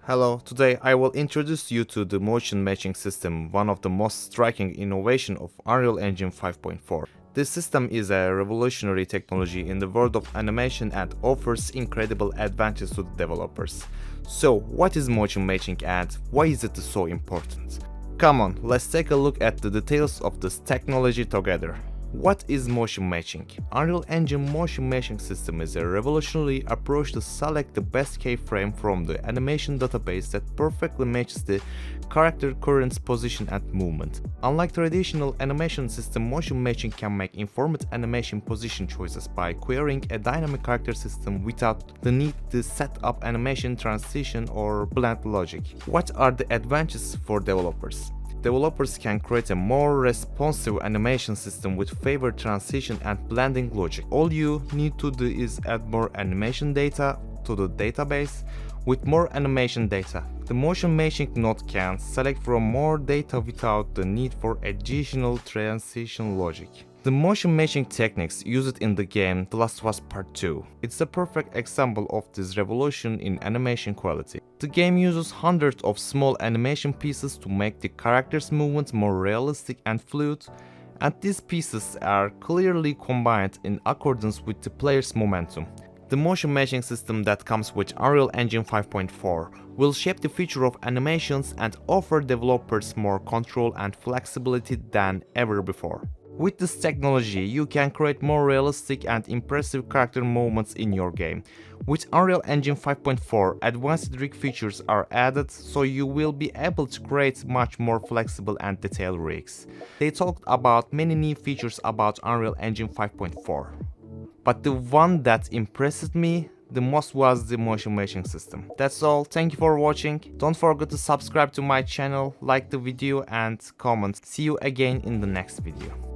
Hello, today I will introduce you to the motion matching system, one of the most striking innovation of Unreal Engine 5.4. This system is a revolutionary technology in the world of animation and offers incredible advantages to the developers. So, what is motion matching and why is it so important? Come on, let's take a look at the details of this technology together. What is motion matching? Unreal Engine motion matching system is a revolutionary approach to select the best keyframe from the animation database that perfectly matches the character current position and movement. Unlike traditional animation system, motion matching can make informed animation position choices by querying a dynamic character system without the need to set up animation transition or blend logic. What are the advantages for developers? Developers can create a more responsive animation system with favored transition and blending logic. All you need to do is add more animation data to the database. With more animation data, the motion matching node can select from more data without the need for additional transition logic. The motion matching techniques used in the game The Last of Us Part 2. It's a perfect example of this revolution in animation quality. The game uses hundreds of small animation pieces to make the character's movements more realistic and fluid, and these pieces are clearly combined in accordance with the player's momentum. The motion matching system that comes with Unreal Engine 5.4 will shape the future of animations and offer developers more control and flexibility than ever before. With this technology, you can create more realistic and impressive character movements in your game. With Unreal Engine 5.4, advanced rig features are added, so you will be able to create much more flexible and detailed rigs. They talked about many new features about Unreal Engine 5.4. But the one that impressed me the most was the motion matching system. That's all, thank you for watching. Don't forget to subscribe to my channel, like the video and comment. See you again in the next video.